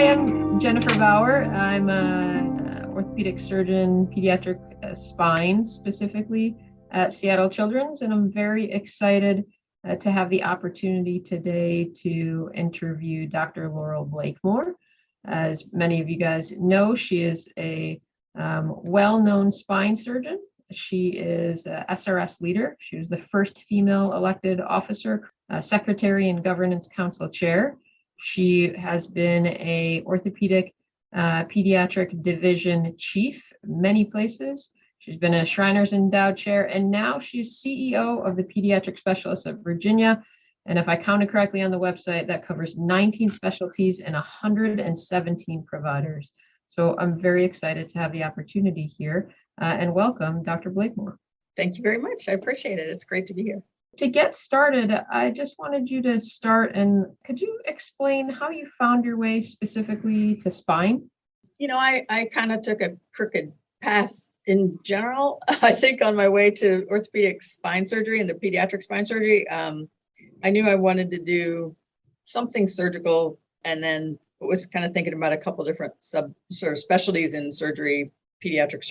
Hi, I'm Jennifer Bauer. I'm an orthopedic surgeon, pediatric spine specifically at Seattle Children's, and I'm very excited to have the opportunity today to interview Dr. Laurel Blakemore. As many of you guys know, she is a well-known spine surgeon. She is a SRS leader. She was the first female elected officer, secretary and governance council chair. She has been a orthopedic pediatric division chief many places. She's been a Shriner's Endowed Chair, and now she's CEO of the Pediatric Specialists of Virginia. And if I counted correctly on the website, that covers 19 specialties and 117 providers. So I'm very excited to have the opportunity here and welcome Dr. Blakemore. Thank you very much. I appreciate it. It's great to be here. To get started, I just wanted you to start, and could you explain how you found your way specifically to spine? You know, I kind of took a crooked path in general. I think on my way to orthopedic spine surgery and the pediatric spine surgery, I knew I wanted to do something surgical, and then was kind of thinking about a couple different sort of specialties in surgery, pediatric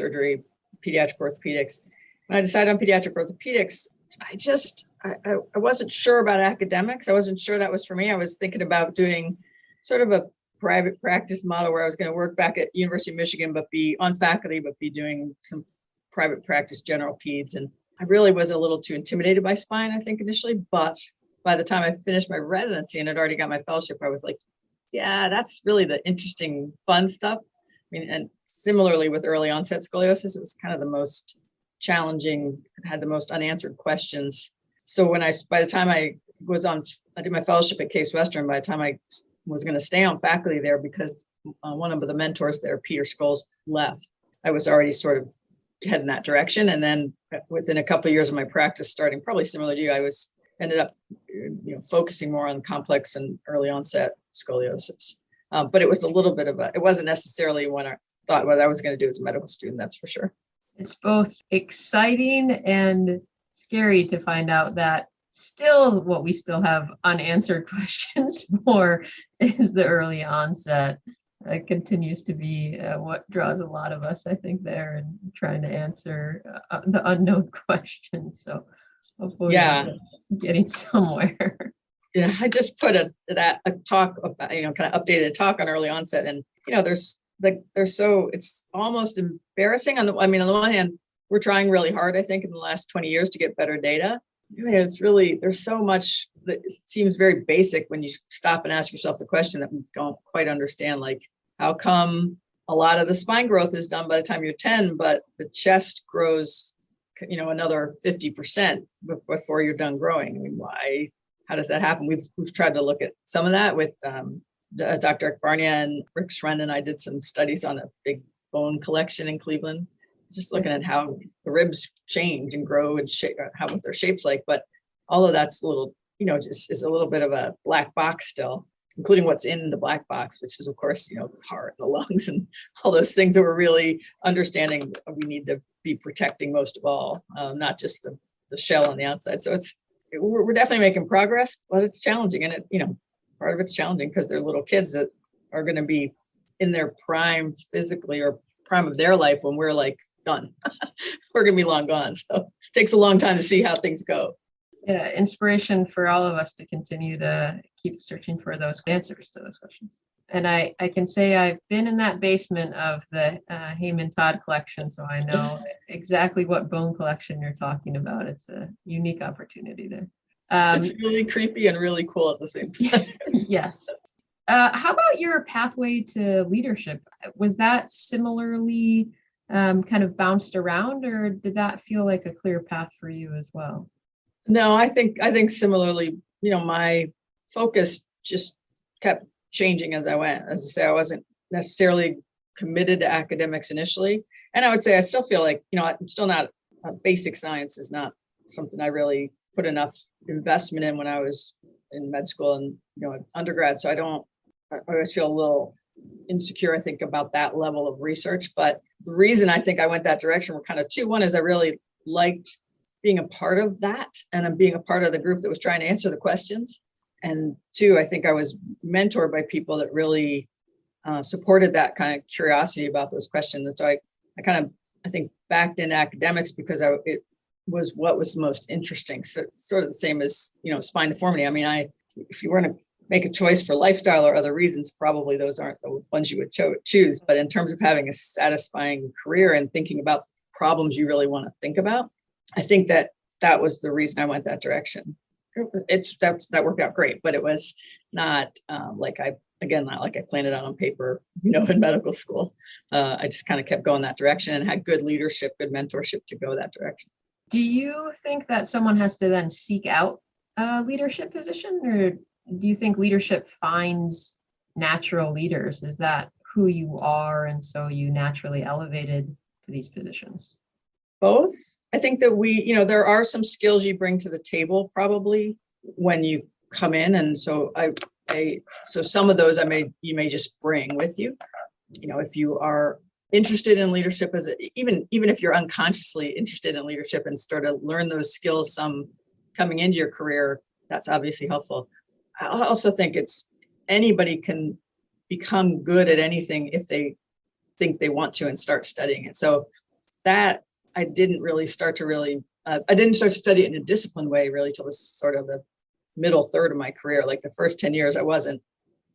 orthopedics. When I decided on pediatric orthopedics, I wasn't sure about academics. I wasn't sure that was for me. I was thinking about doing sort of a private practice model where I was going to work back at University of Michigan, but be on faculty, but be doing some private practice general peds. And I really was a little too intimidated by spine, I think, initially. But by the time I finished my residency and had already got my fellowship, I was like, yeah, that's really the interesting, fun stuff. I mean, and similarly with early onset scoliosis, it was kind of the most challenging, had the most unanswered questions. So by the time I did my fellowship at Case Western, by the time I was going to stay on faculty there, because one of the mentors there, Peter Scholes, left, I was already sort of heading that direction. And then within a couple of years of my practice starting, probably similar to you, ended up focusing more on complex and early onset scoliosis. But it was a little bit it wasn't necessarily what I thought what I was going to do as a medical student, that's for sure. It's both exciting and scary to find out that what we still have unanswered questions for is the early onset. It continues to be what draws a lot of us, I think, there, and trying to answer the unknown questions. So hopefully we're getting somewhere. Yeah, I just put a talk about, kind of updated a talk on early onset, and it's almost embarrassing. On the one hand, we're trying really hard, I think, in the last 20 years to get better data. There's so much that seems very basic when you stop and ask yourself the question that we don't quite understand, like how come a lot of the spine growth is done by the time you're 10, but the chest grows, another 50% before you're done growing. I mean, why? How does that happen? We've tried to look at some of that with Dr. Eric Barnia and Rick Schrenn, and I did some studies on a big bone collection in Cleveland, just looking at how the ribs change and grow and shape, what their shape's like. But all of that's a little, just is a little bit of a black box still, including what's in the black box, which is, of course, the heart, the lungs, and all those things that we're really understanding we need to be protecting most of all, not just the shell on the outside. So we're definitely making progress, but it's challenging. And part of it's challenging because they're little kids that are going to be in their prime physically, or prime of their life, when we're like done. We're going to be long gone. So it takes a long time to see how things go. Yeah, inspiration for all of us to continue to keep searching for those answers to those questions. And I can say I've been in that basement of the Heyman Todd collection, so I know exactly what bone collection you're talking about. It's a unique opportunity there. It's really creepy and really cool at the same time. Yes. How about your pathway to leadership? Was that similarly kind of bounced around, or did that feel like a clear path for you as well? No, I think similarly, my focus just kept changing as I went. As I say, I wasn't necessarily committed to academics initially. And I would say I still feel like, I'm still not, basic science is not something I really put enough investment in when I was in med school and, undergrad. So I always feel a little insecure, I think, about that level of research. But the reason I think I went that direction were kind of two. One is I really liked being a part of that, and I'm being a part of the group that was trying to answer the questions. And two, I think I was mentored by people that really supported that kind of curiosity about those questions. And so I think backed in academics because it was what was most interesting. So it's sort of the same as, spine deformity. I mean, if you were to make a choice for lifestyle or other reasons, probably those aren't the ones you would choose. But in terms of having a satisfying career and thinking about problems you really want to think about, I think that was the reason I went that direction. That worked out great, but it was not not like I planned it out on paper, in medical school. I just kind of kept going that direction and had good leadership, good mentorship to go that direction. Do you think that someone has to then seek out a leadership position, or do you think leadership finds natural leaders? Is that who you are, and so you naturally elevated to these positions? Both. I think that there are some skills you bring to the table probably when you come in, and so so some of those you may just bring with you. If you are interested in leadership, even if you're unconsciously interested in leadership and start to learn those skills, some coming into your career, that's obviously helpful. I also think anybody can become good at anything if they think they want to and start studying it. So that I didn't start to study it in a disciplined way really till sort of the middle third of my career. Like the first 10 years, I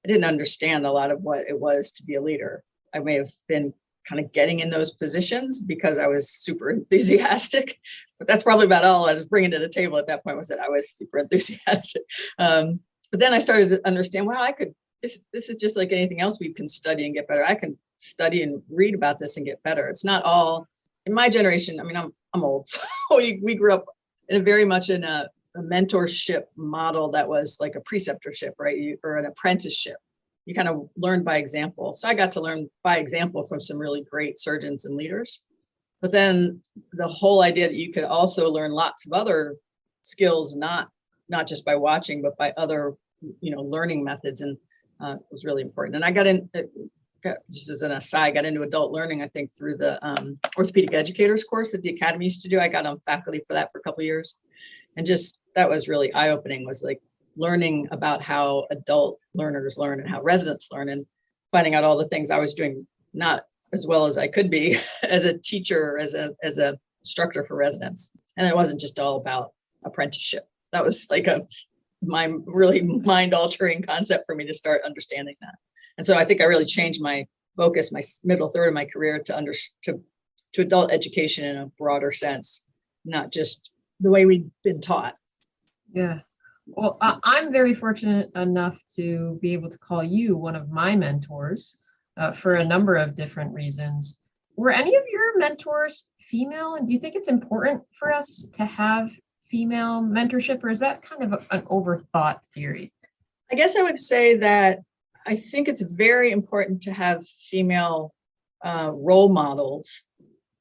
didn't understand a lot of what it was to be a leader. I may have been kind of getting in those positions because I was super enthusiastic, but that's probably about all I was bringing to the table at that point, was that I was super enthusiastic. But then I started to understand, wow, this is just like anything else we can study and get better. I can study and read about this and get better. It's not all, in my generation, I mean, I'm old, so we grew up in very much in a mentorship model that was like a preceptorship, right? Or an apprenticeship. You kind of learned by example. So I got to learn by example from some really great surgeons and leaders. But then the whole idea that you could also learn lots of other skills, not just by watching, but by other, learning methods, and was really important. And I just as an aside, got into adult learning, I think, through the orthopedic educators course that the academy used to do. I got on faculty for that for a couple of years. And just, that was really eye-opening, was like learning about how adult learners learn and how residents learn, and finding out all the things I was doing not as well as I could be as a teacher, as a instructor for residents. And it wasn't just all about apprenticeship. That was like my really mind-altering concept for me to start understanding that. And so I think I really changed my focus, my middle third of my career, to adult education in a broader sense, not just the way we've been taught. Yeah. Well, I'm very fortunate enough to be able to call you one of my mentors for a number of different reasons. Were any of your mentors female? And do you think it's important for us to have female mentorship, or is that kind of an overthought theory? I guess I would say that I think it's very important to have female role models.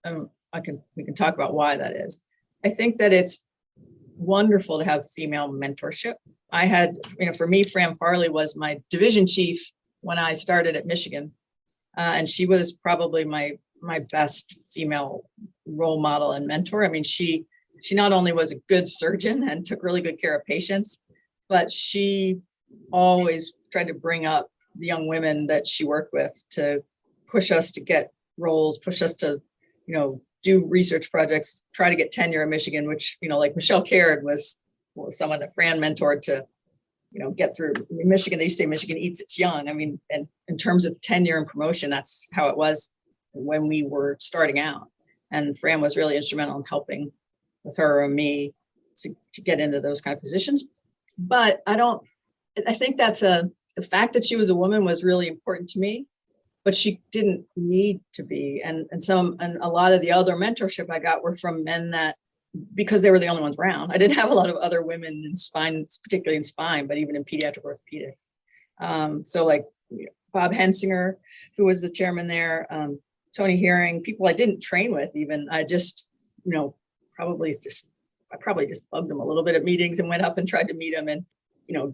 We can talk about why that is. I think that it's wonderful to have female mentorship. I had, for me, Fran Farley was my division chief when I started at Michigan. And she was probably my best female role model and mentor. I mean, she not only was a good surgeon and took really good care of patients, but she always tried to bring up the young women that she worked with to push us to get roles, push us to, do research projects, try to get tenure in Michigan, which, like Michelle Caird was someone that Fran mentored to, get through Michigan. They used to say Michigan eats its young. I mean, and in terms of tenure and promotion, that's how it was when we were starting out. And Fran was really instrumental in helping with her and me to get into those kind of positions. But I think that's the fact that she was a woman was really important to me, but she didn't need to be. And a lot of the other mentorship I got were from men because they were the only ones around. I didn't have a lot of other women in spine, particularly in spine, but even in pediatric orthopedics. So like Bob Hensinger, who was the chairman there, Tony Herring, people I didn't train with even. I just, probably just bugged them a little bit at meetings and went up and tried to meet them and,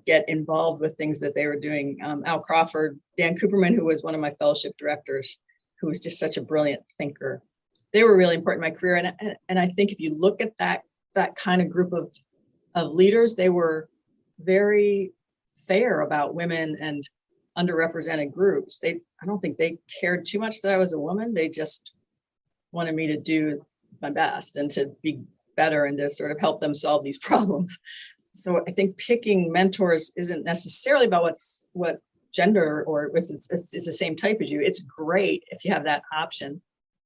get involved with things that they were doing. Al Crawford, Dan Cooperman, who was one of my fellowship directors, who was just such a brilliant thinker. They were really important in my career. And I think if you look at that kind of group of leaders, they were very fair about women and underrepresented groups. I don't think they cared too much that I was a woman. They just wanted me to do my best and to be better and to sort of help them solve these problems. So I think picking mentors isn't necessarily about what gender or if it's the same type as you. It's great if you have that option,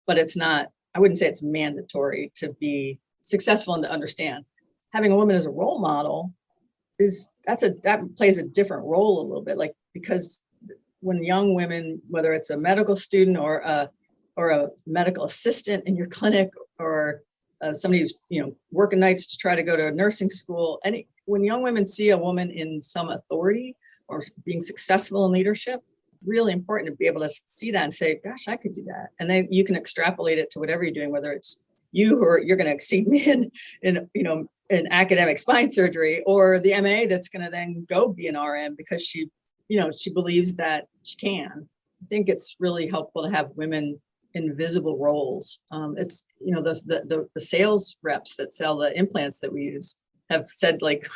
but it's not, I wouldn't say it's mandatory to be successful and to understand. Having a woman as a role model that plays a different role a little bit, like, because when young women, whether it's a medical student or a medical assistant in your clinic, or somebody who's working nights to try to go to nursing school, when young women see a woman in some authority or being successful in leadership, really important to be able to see that and say, gosh, I could do that. And then you can extrapolate it to whatever you're doing, whether it's you or you're going to exceed me in academic spine surgery, or the MA that's going to then go be an RM because she believes that she can. I think it's really helpful to have women in visible roles. It's, the sales reps that sell the implants that we use have said, like,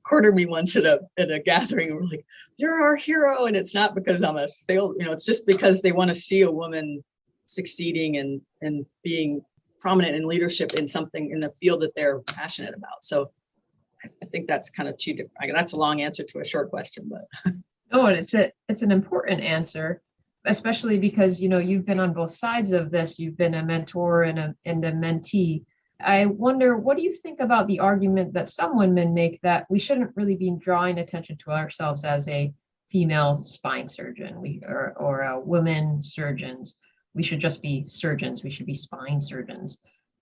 cornered me once at a gathering, and we're like, you're our hero. And it's not because I'm a sales, it's just because they want to see a woman succeeding and being prominent in leadership in something in the field that they're passionate about. So I think that's kind of two different, that's a long answer to a short question, but. Oh, and it's an important answer, especially because, you've been on both sides of this. You've been a mentor and a mentee. I wonder, what do you think about the argument that some women make that we shouldn't really be drawing attention to ourselves as a female spine surgeon or women surgeons? We should just be surgeons. We should be spine surgeons.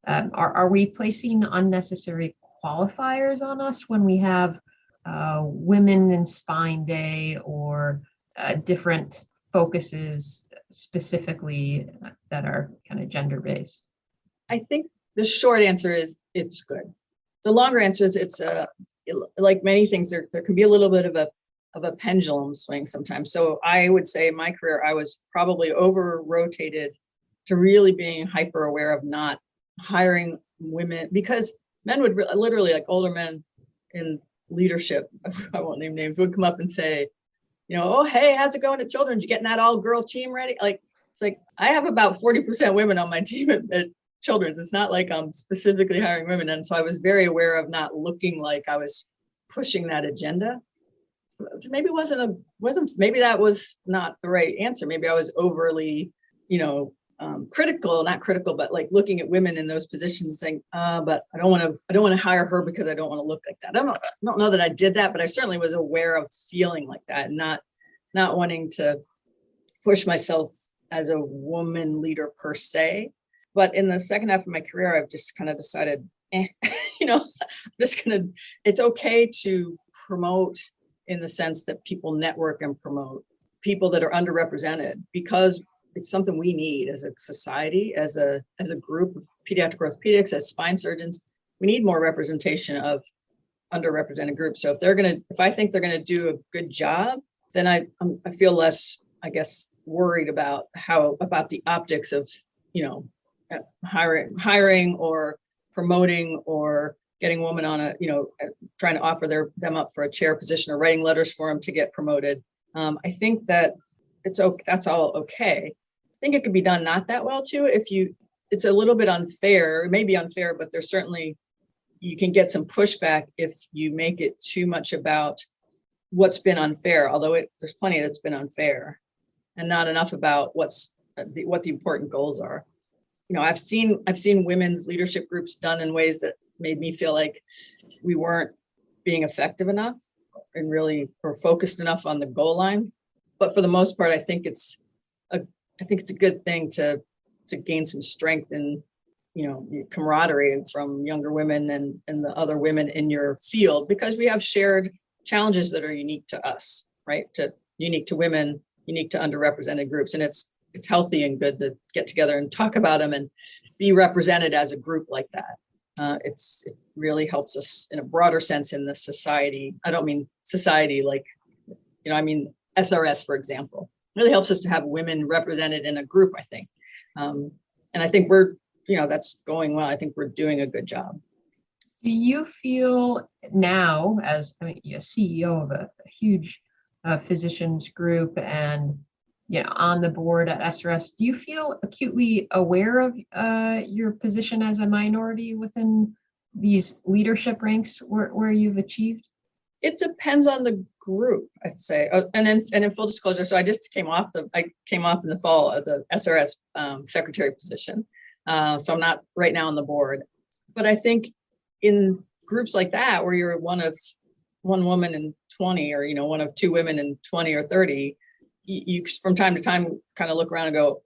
Are we placing unnecessary qualifiers on us when we have Women in Spine Day or different focuses specifically that are kind of gender-based? I think the short answer is it's good. The longer answer is it's like many things, there can be a little bit of a pendulum swing sometimes. So I would say in my career, I was probably over-rotated to really being hyper aware of not hiring women, because men would literally, like older men in leadership, I won't name names, would come up and say, oh, hey, how's it going at Children's? You getting that all-girl team ready? Like, it's like, I have about 40% women on my team at Children's. It's not like I'm specifically hiring women. And so I was very aware of not looking like I was pushing that agenda. Maybe maybe that was not the right answer. Maybe I was overly, not critical, but like looking at women in those positions and saying, but I don't want to hire her because I don't want to look like that. I don't know that I did that, but I certainly was aware of feeling like that and not wanting to push myself as a woman leader per se. But in the second half of my career, I've just kind of decided, it's okay to promote in the sense that people network and promote people that are underrepresented, because it's something we need as a society, as a group of pediatric orthopedics, as spine surgeons. We need more representation of underrepresented groups. So if I think they're gonna do a good job, then I feel less, I guess, worried about the optics of hiring or promoting or getting a woman on trying to offer them up for a chair position or writing letters for them to get promoted. I think that that's all okay. I think it could be done not that well too. It's a little bit unfair, it may be unfair, but there's certainly, you can get some pushback if you make it too much about what's been unfair, although there's plenty that's been unfair, and not enough about what the important goals are. I've seen women's leadership groups done in ways that made me feel like we weren't being effective enough and really or focused enough on the goal line. But for the most part, I think it's a good thing to gain some strength and camaraderie from younger women and the other women in your field, because we have shared challenges that are unique to us, right? Unique to women, unique to underrepresented groups, and it's healthy and good to get together and talk about them and be represented as a group like that. It really helps us in a broader sense in the society. I don't mean society like, I mean SRS, for example. It really helps us to have women represented in a group, I think. And I think that's going well. I think we're doing a good job. Do you feel now, as a CEO of a huge physicians group and on the board at SRS. Do you feel acutely aware of your position as a minority within these leadership ranks where you've achieved? It depends on the group, I'd say. And in full disclosure, so I came off in the fall of the SRS secretary position. So I'm not right now on the board. But I think in groups like that, where you're one woman in 20, or one of two women in 20 or 30, you from time to time kind of look around and go,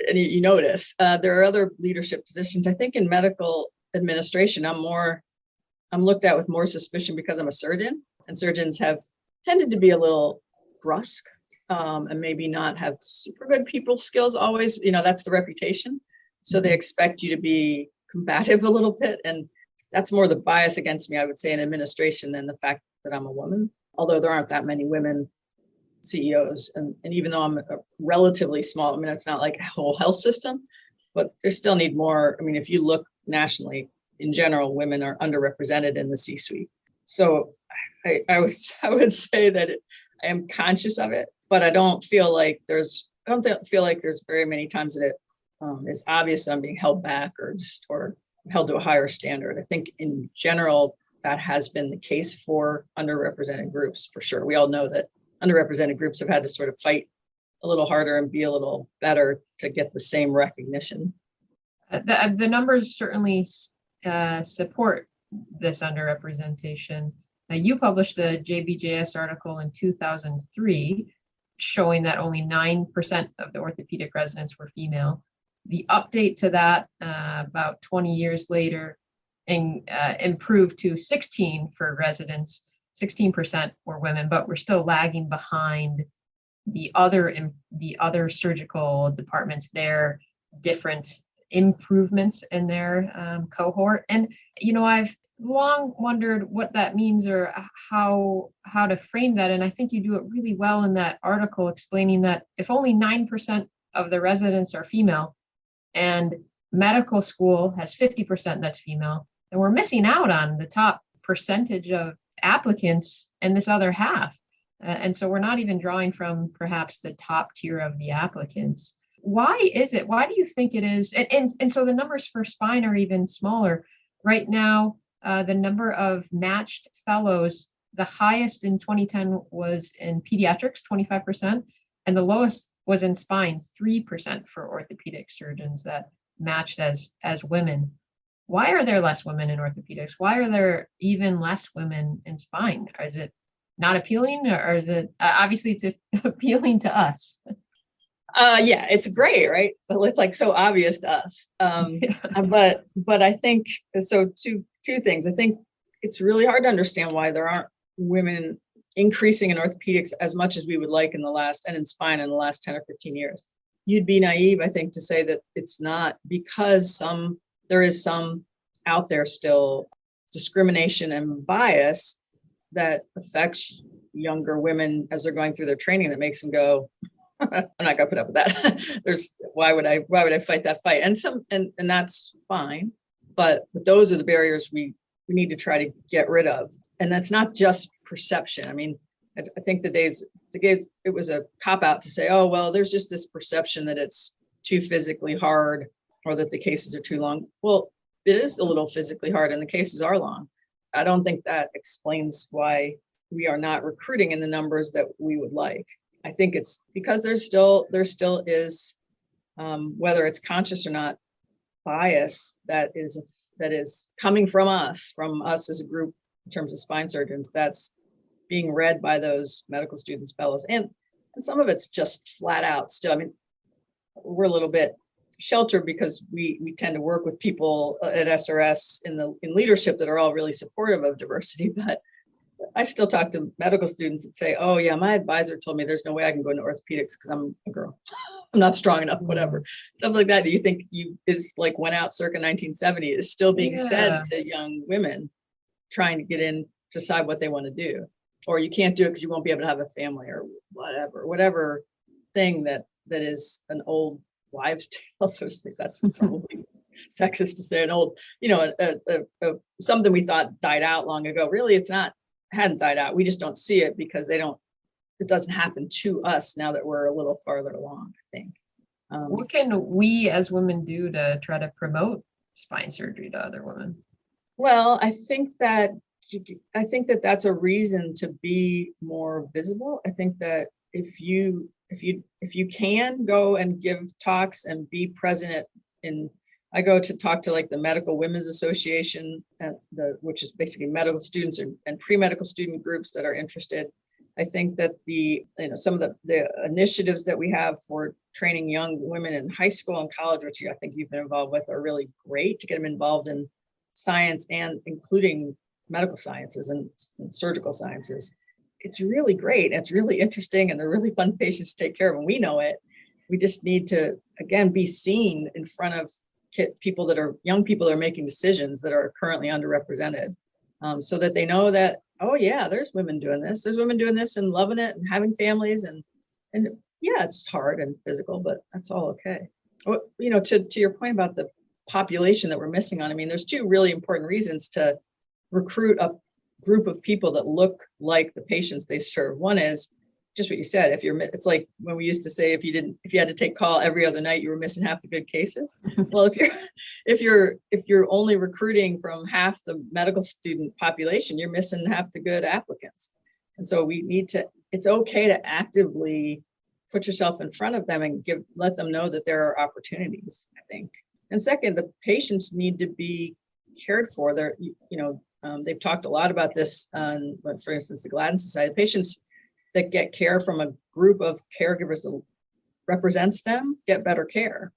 and you notice. There are other leadership positions. I think in medical administration, I'm looked at with more suspicion because I'm a surgeon, and surgeons have tended to be a little brusque and maybe not have super good people skills always. That's the reputation. So they expect you to be combative a little bit. And that's more the bias against me, I would say, in administration than the fact that I'm a woman. Although there aren't that many women CEOs. And even though I'm a relatively small, it's not like a whole health system, but there still need more. If you look nationally, in general, women are underrepresented in the C-suite. So I would say that I am conscious of it, but I don't feel like there's very many times that it's obvious that I'm being held back or held to a higher standard. I think in general, that has been the case for underrepresented groups, for sure. We all know that underrepresented groups have had to sort of fight a little harder and be a little better to get the same recognition. The numbers certainly support this underrepresentation. You published a JBJS article in 2003 showing that only 9% of the orthopedic residents were female. The update to that about 20 years later improved to 16 for residents. 16% were women, but we're still lagging behind the other surgical departments. Their different improvements in their cohort. And I've long wondered what that means or how to frame that. And I think you do it really well in that article, explaining that if only 9% of the residents are female and medical school has 50% that's female, then we're missing out on the top percentage of applicants in this other half. And so we're not even drawing from perhaps the top tier of the applicants. Why is it? Why do you think it is? And so the numbers for spine are even smaller. Right now, the number of matched fellows, the highest in 2010 was in pediatrics, 25%, and the lowest was in spine, 3% for orthopedic surgeons that matched as women. Why are there less women in orthopedics? Why are there even less women in spine? Is it not appealing, or is it obviously it's appealing to us? Yeah, it's great, right? But it's like so obvious to us. But I think so. Two things. I think it's really hard to understand why there aren't women increasing in orthopedics as much as we would like in spine in the last 10 or 15 years. You'd be naive, I think, to say that it's not, because there is some out there still discrimination and bias that affects younger women as they're going through their training, that makes them go, I'm not gonna put up with that. Why would I fight that fight? And that's fine. But those are the barriers we need to try to get rid of. And that's not just perception. I think the days it was a cop out to say, oh, well, there's just this perception that it's too physically hard or that the cases are too long. Well, it is a little physically hard and the cases are long. I don't think that explains why we are not recruiting in the numbers that we would like. I think it's because there still is, whether it's conscious or not, bias that is coming from us as a group in terms of spine surgeons, that's being read by those medical students, fellows, and some of it's just flat out still. We're a little bit sheltered because we tend to work with people at SRS in leadership that are all really supportive of diversity, but I still talk to medical students that say, oh yeah, my advisor told me there's no way I can go into orthopedics because I'm a girl. I'm not strong enough, whatever. Stuff like that. Do you think went out circa 1970 is still being said to young women trying to get in, decide what they want to do? Or you can't do it because you won't be able to have a family or whatever thing that is an old wives' tale, so to speak. That's probably sexist to say, an old, something we thought died out long ago. Really, it's not hadn't died out. We just don't see it because it doesn't happen to us now that we're a little farther along, I think. What can we as women do to try to promote spine surgery to other women? Well, I think that that's a reason to be more visible. I think that if you can go and give talks and be present I go to talk to like the Medical Women's Association, which is basically medical students and pre-medical student groups that are interested. I think that some of the initiatives that we have for training young women in high school and college, which I think you've been involved with, are really great to get them involved in science and including medical sciences and surgical sciences. It's really great. It's really interesting, and they're really fun patients to take care of, and we know it. We just need to, again, be seen in front of young people that are making decisions that are currently underrepresented, so that they know that, oh yeah, there's women doing this. There's women doing this and loving it and having families, and yeah, it's hard and physical, but that's all okay. To your point about the population that we're missing on, I mean, there's two really important reasons to recruit a group of people that look like the patients they serve. One is just what you said. It's like when we used to say, if you had to take call every other night, you were missing half the good cases. Well, if you're only recruiting from half the medical student population, you're missing half the good applicants. And so it's okay to actively put yourself in front of them and let them know that there are opportunities, I think. And second, the patients need to be cared for. They've talked a lot about this on, for instance, the Gladden Society. Patients that get care from a group of caregivers that represents them get better care.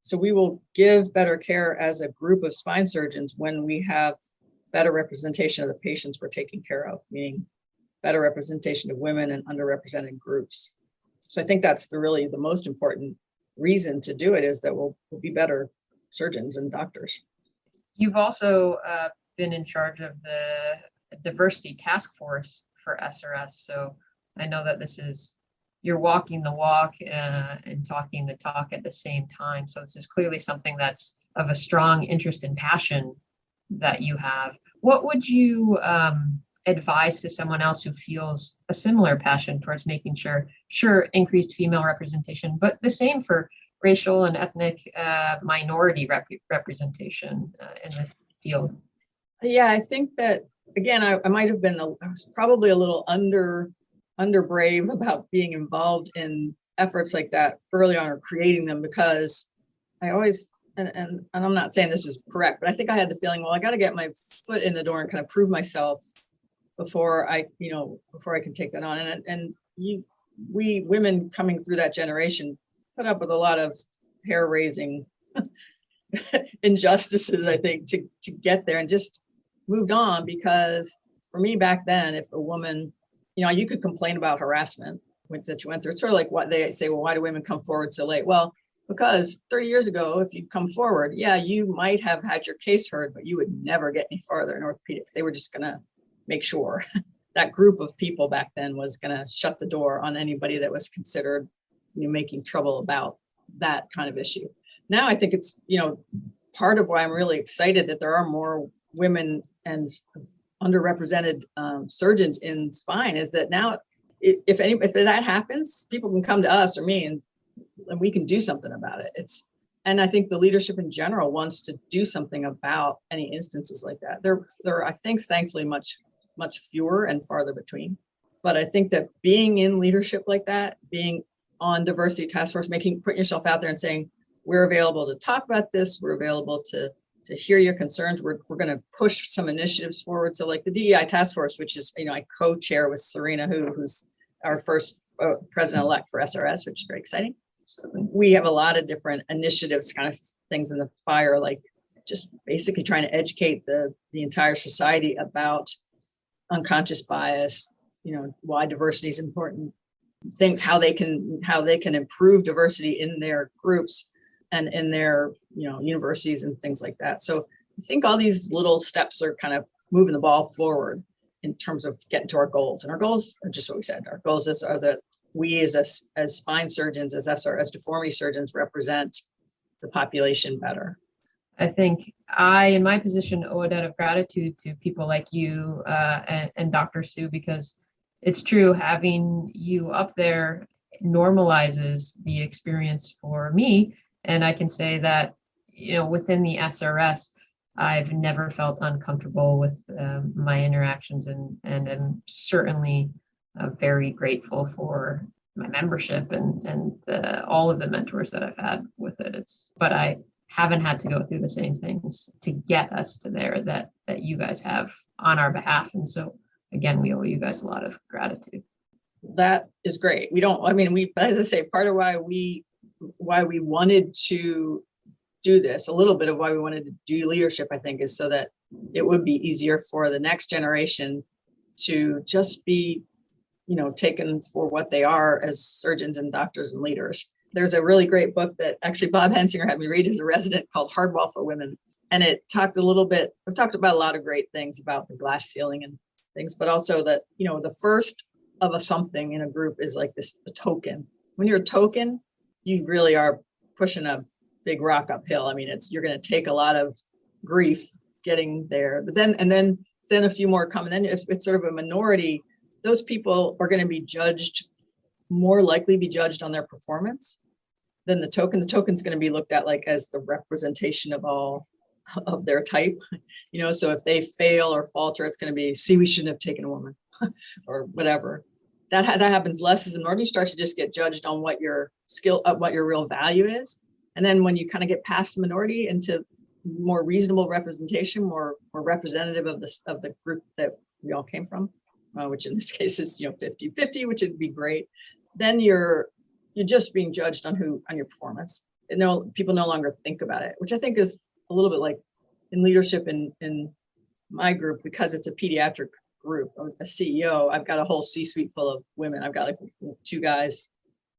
So we will give better care as a group of spine surgeons when we have better representation of the patients we're taking care of, meaning better representation of women and underrepresented groups. So I think that's the most important reason to do it, is that we'll be better surgeons and doctors. You've also been in charge of the diversity task force for SRS. So I know that you're walking the walk and talking the talk at the same time. So this is clearly something that's of a strong interest and passion that you have. What would you advise to someone else who feels a similar passion towards making sure increased female representation, but the same for racial and ethnic minority representation in the field? Yeah, I think that, again, I was probably a little under brave about being involved in efforts like that early on, or creating them, because I always, and I'm not saying this is correct, but I think I had the feeling, well, I got to get my foot in the door and kind of prove myself before I can take that on. And we women coming through that generation put up with a lot of hair raising injustices, I think, to get there, and just moved on. Because for me back then, if a woman, you could complain about harassment that you went through. It's sort of like what they say, well, why do women come forward so late? Well, because 30 years ago, if you'd come forward, yeah, you might have had your case heard, but you would never get any farther in orthopedics. They were just going to make sure that group of people back then was going to shut the door on anybody that was considered making trouble about that kind of issue. Now I think it's part of why I'm really excited that there are more women and underrepresented surgeons in spine, is that now if that happens, people can come to us or me and we can do something about it. And I think the leadership in general wants to do something about any instances like that. There are, I think, thankfully much fewer and farther between. But I think that being in leadership like that, being on diversity task force, putting yourself out there and saying, we're available to talk about this, we're available to hear your concerns, we're going to push some initiatives forward. So like the DEI task force, which is, I co-chair with Serena, who's our first president-elect for SRS, which is very exciting. We have a lot of different initiatives, kind of things in the fire, like just basically trying to educate the entire society about unconscious bias, why diversity is important, things, how they can improve diversity in their groups and in their universities and things like that. So I think all these little steps are kind of moving the ball forward in terms of getting to our goals. And our goals are just what we said. Our goals are that we as spine surgeons, as SRS deformity surgeons, represent the population better. I think in my position, owe a debt of gratitude to people like you and Dr. Sue, because it's true, having you up there normalizes the experience for me. And I can say that, within the SRS, I've never felt uncomfortable with my interactions, and am certainly very grateful for my membership and all of the mentors that I've had with it. But I haven't had to go through the same things to get us to there that you guys have on our behalf. And so again, we owe you guys a lot of gratitude. That is great. As I say, part of why we wanted to do this, a little bit of why we wanted to do leadership, I think, is so that it would be easier for the next generation to just be, taken for what they are as surgeons and doctors and leaders. There's a really great book that actually Bob Hensinger had me read as a resident called Hardball for Women. And it talked we've talked about a lot of great things about the glass ceiling and things, but also that, the first of a something in a group is like a token. When you're a token, you really are pushing a big rock uphill. I mean, you're going to take a lot of grief getting there, but then a few more come. And then if it's sort of a minority, those people are going to be more likely be judged on their performance than the token. The token's going to be looked at like as the representation of all of their type, so if they fail or falter, it's going to be, see, we shouldn't have taken a woman or whatever. That happens less as a minority. You start to just get judged on what your skill, what your real value is. And then when you kind of get past the minority into more reasonable representation, more representative of the group that we all came from, which in this case is 50-50, which would be great. Then you're just being judged on your performance. And people no longer think about it, which I think is a little bit like in leadership in my group, because it's a pediatric group. I was a CEO. I've got a whole C-suite full of women. I've got like 2 guys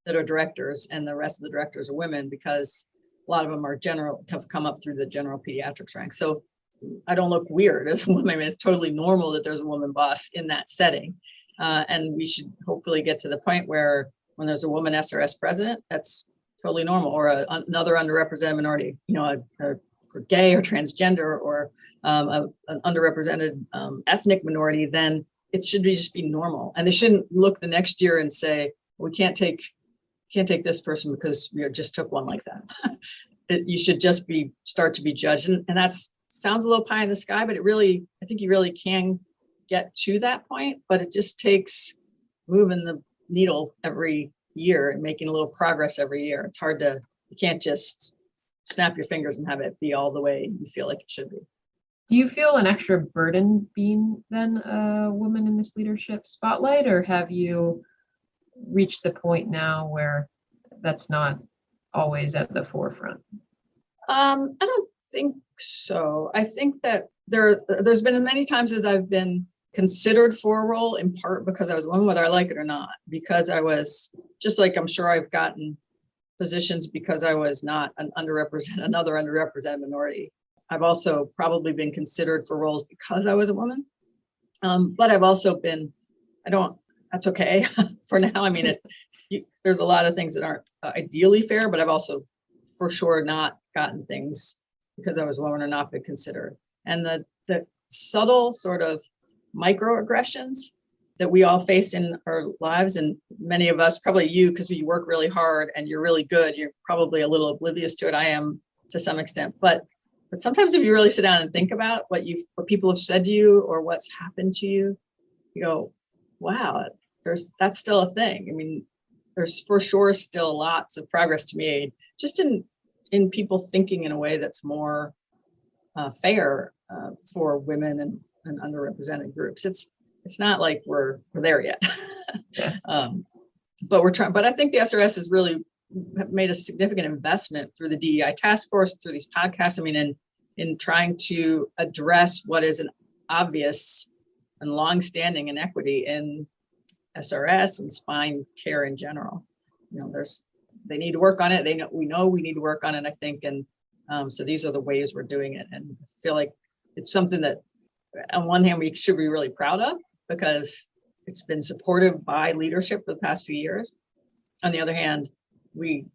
that are directors, and the rest of the directors are women, because a lot of them have come up through the general pediatrics ranks. So I don't look weird as a woman. I mean, it's totally normal that there's a woman boss in that setting. And we should hopefully get to the point where when there's a woman SRS president, that's totally normal, or another underrepresented minority, a gay or transgender, or an underrepresented ethnic minority, then it should just be normal. And they shouldn't look the next year and say, we can't take this person because we just took one like that. You should just start to be judged. And that sounds a little pie in the sky, but I think you really can get to that point, but it just takes moving the needle every year and making a little progress every year. You can't just snap your fingers and have it be all the way you feel like it should be. Do you feel an extra burden being then a woman in this leadership spotlight, or have you reached the point now where that's not always at the forefront? I don't think so. I think that there's been many times that I've been considered for a role, in part because I was a woman, whether I like it or not, because I was, just like I'm sure I've gotten positions because I was not another underrepresented minority. I've also probably been considered for roles because I was a woman. But I've also been, that's okay for now. I mean, there's a lot of things that aren't ideally fair, but I've also for sure not gotten things because I was a woman or not been considered. And the subtle sort of microaggressions that we all face in our lives, and many of us, probably you, because you work really hard and you're really good, you're probably a little oblivious to it. I am to some extent, but sometimes if you really sit down and think about what people have said to you or what's happened to you, you go, wow, that's still a thing. I mean, there's for sure still lots of progress to be made, just in people thinking in a way that's more fair for women and underrepresented groups. It's not like we're there yet. Yeah. But we're trying. But I think the SRS has really made a significant investment through the DEI task force, through these podcasts. I mean, in trying to address what is an obvious and longstanding inequity in SRS and spine care in general. They need to work on it. We know we need to work on it, I think. And so these are the ways we're doing it. And I feel like it's something that on one hand, we should be really proud of because it's been supported by leadership for the past few years. On the other hand, we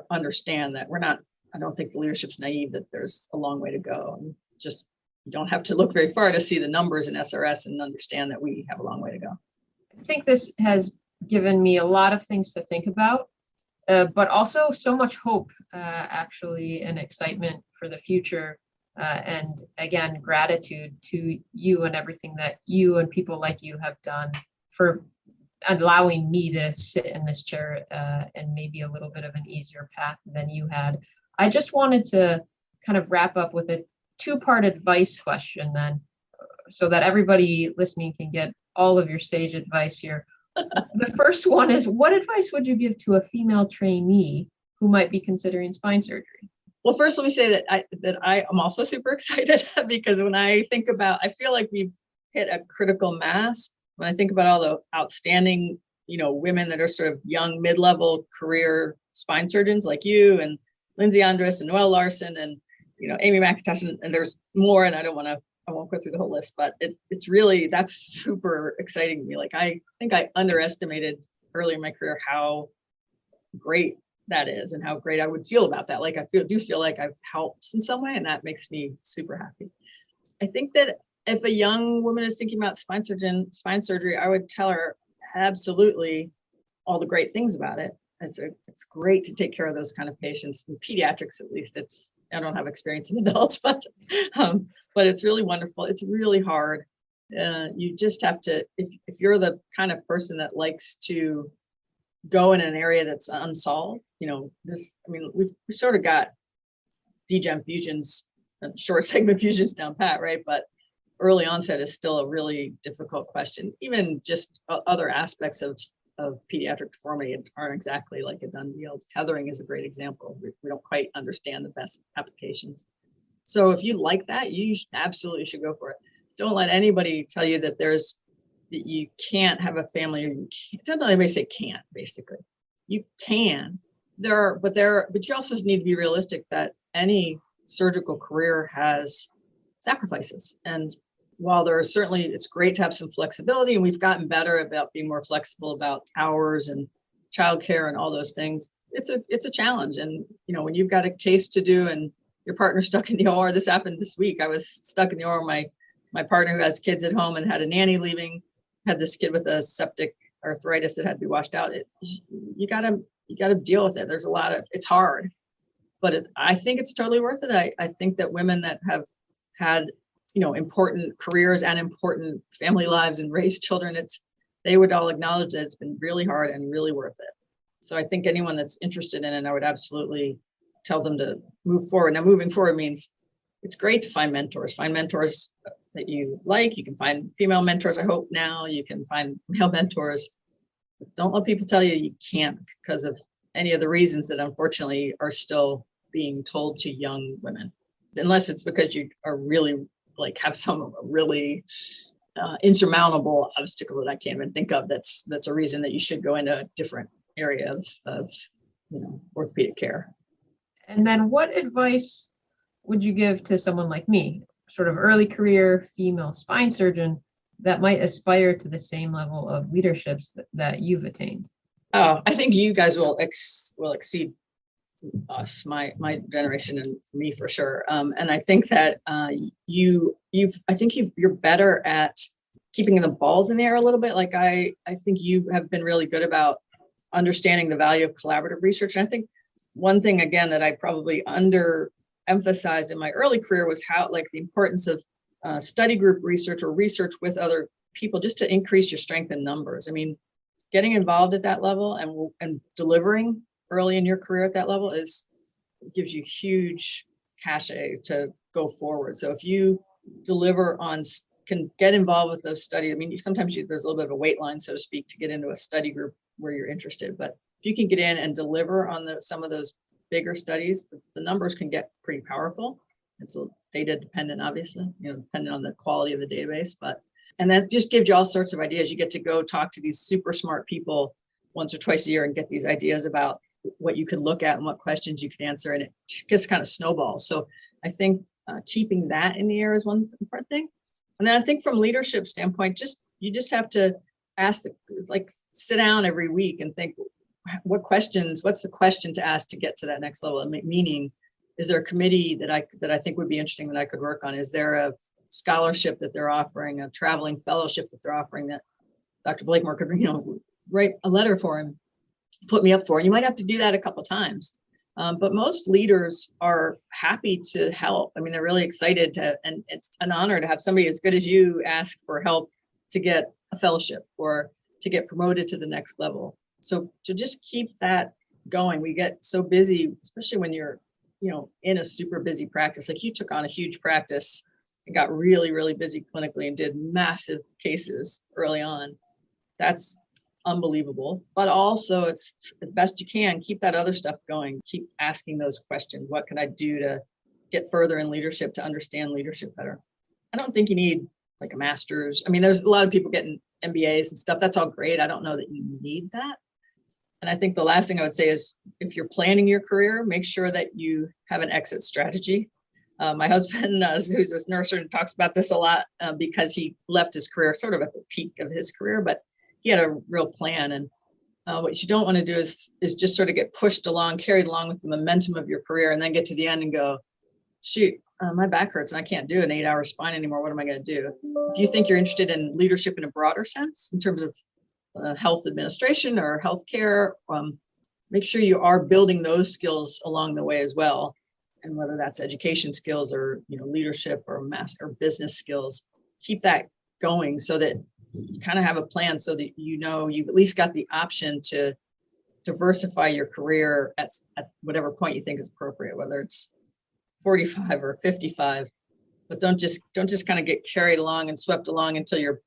understand that we're not I don't think the leadership's naive that there's a long way to go. And just, you don't have to look very far to see the numbers in SRS and understand that we have a long way to go. I think this has given me a lot of things to think about, but also so much hope, actually, and excitement for the future. And again, gratitude to you and everything that you and people like you have done for allowing me to sit in this chair, and maybe a little bit of an easier path than you had. I just wanted to kind of wrap up with a two-part advice question then, so that everybody listening can get all of your sage advice here. The first one is, what advice would you give to a female trainee who might be considering spine surgery? Well, first, let me say that I am also super excited because when I think about, I feel like we've hit a critical mass. When I think about all the outstanding, women that are sort of young, mid-level career spine surgeons like you and Lindsay Andrus and Noelle Larson and, Amy McIntosh, and there's more, and I won't go through the whole list, but it's really, that's super exciting to me. Like, I think I underestimated early in my career how great that is and how great I would feel about that. Like, I do feel like I've helped in some way, and that makes me super happy. I think that if a young woman is thinking about spine surgery, I would tell her absolutely all the great things about it. It's great to take care of those kind of patients. In pediatrics, at least, I don't have experience in adults, but it's really wonderful. It's really hard. You just have to, if you're the kind of person that likes to go in an area that's unsolved, we've sort of got degen fusions and short segment fusions down pat, right? But early onset is still a really difficult question. Even just other aspects of pediatric deformity aren't exactly like a done deal. Tethering is a great example. We don't quite understand the best applications. So if you like that, you absolutely should go for it. Don't let anybody tell you that you can't have a family, or don't let anybody say can't, basically. You can. But you also need to be realistic that any surgical career has sacrifices. And while it's great to have some flexibility, and we've gotten better about being more flexible about hours and childcare and all those things, it's a challenge. And when you've got a case to do and your partner's stuck in the OR, this happened this week. I was stuck in the OR. My partner, who has kids at home and had a nanny leaving, had this kid with a septic arthritis that had to be washed out. You gotta deal with it. There's it's hard, but I think it's totally worth it. I think that women that have had important careers and important family lives and raised children, they would all acknowledge that it's been really hard and really worth it. So I think anyone that's interested in it, I would absolutely tell them to move forward. Now, moving forward means it's great to find mentors. Find mentors that you like. You can find female mentors, I hope now. You can find male mentors. But don't let people tell you can't because of any of the reasons that unfortunately are still being told to young women. Unless it's because you are really have some really insurmountable obstacle that I can't even think of. That's a reason that you should go into a different area of orthopedic care. And then what advice would you give to someone like me, sort of early career female spine surgeon, that might aspire to the same level of leaderships that you've attained? Oh, I think you guys will exceed us, my generation, and for me for sure. And I think that you're better at keeping the balls in the air a little bit. Like I think you have been really good about understanding the value of collaborative research. And I think one thing again that I probably underemphasized in my early career was how the importance of study group research or research with other people, just to increase your strength in numbers. I mean, getting involved at that level and delivering early in your career at that level gives you huge cachet to go forward. So if you can get involved with those studies, I mean, sometimes there's a little bit of a wait line, so to speak, to get into a study group where you're interested. But if you can get in and deliver on some of those bigger studies, the numbers can get pretty powerful. It's data dependent, obviously, depending on the quality of the database. And that just gives you all sorts of ideas. You get to go talk to these super smart people once or twice a year and get these ideas about what you could look at and what questions you could answer, and it just kind of snowballs. So I think keeping that in the air is one important thing. And then I think from leadership standpoint, you just have to sit down every week and think, what's the question to ask to get to that next level? Meaning, is there a committee that I think would be interesting that I could work on? Is there a scholarship that they're offering, a traveling fellowship that they're offering that Dr. Blakemore could, write a letter for him, put me up for? And you might have to do that a couple times. But most leaders are happy to help. I mean, they're really excited and it's an honor to have somebody as good as you ask for help to get a fellowship or to get promoted to the next level. So to just keep that going, we get so busy, especially when you're, in a super busy practice. Like you took on a huge practice and got really, really busy clinically and did massive cases early on. That's unbelievable. But also it's the best you can, keep that other stuff going, keep asking those questions. What can I do to get further in leadership, to understand leadership better? I don't think you need like a master's. I mean, there's a lot of people getting MBAs and stuff. That's all great. I don't know that you need that. And I think the last thing I would say is if you're planning your career, make sure that you have an exit strategy. My husband, who's a nurse, talks about this a lot because he left his career sort of at the peak of his career, but he had a real plan. And what you don't want to do is just sort of get pushed along, carried along with the momentum of your career, and then get to the end and go, shoot, my back hurts and I can't do an 8-hour spine anymore. What am I going to do? If you think you're interested in leadership in a broader sense, in terms of health administration or healthcare, make sure you are building those skills along the way as well. And whether that's education skills or leadership or master business skills, keep that going so that you kind of have a plan so that you've at least got the option to diversify your career at whatever point you think is appropriate, whether it's 45 or 55. But don't just kind of get carried along and swept along until you're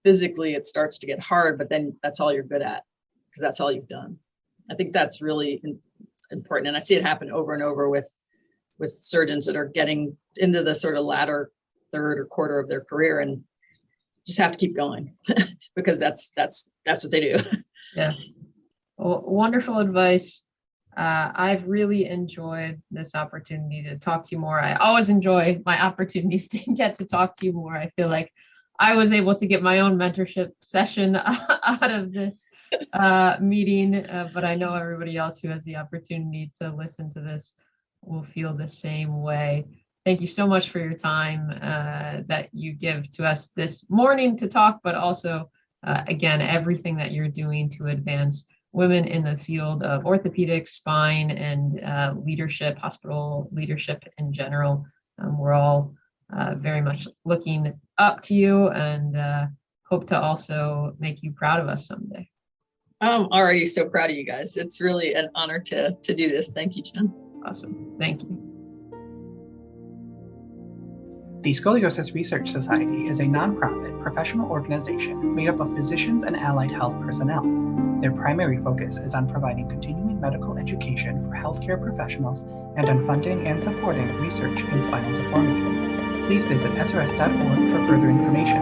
physically it starts to get hard, but then that's all you're good at because that's all you've done. I think that's really important. And I see it happen over and over with surgeons that are getting into the sort of latter third or quarter of their career and just have to keep going because that's what they do. Yeah. Well, wonderful advice. I've really enjoyed this opportunity to talk to you more. I always enjoy my opportunities to get to talk to you more. I feel like I was able to get my own mentorship session out of this meeting, but I know everybody else who has the opportunity to listen to this will feel the same way. Thank you so much for your time that you give to us this morning to talk, but also, again, everything that you're doing to advance women in the field of orthopedics, spine, and leadership, hospital leadership in general. We're all very much looking up to you and hope to also make you proud of us someday. I'm already so proud of you guys. It's really an honor to do this. Thank you, Jen. Awesome. Thank you. The Scoliosis Research Society is a nonprofit professional organization made up of physicians and allied health personnel. Their primary focus is on providing continuing medical education for healthcare professionals and on funding and supporting research in spinal deformities. Please visit srs.org for further information.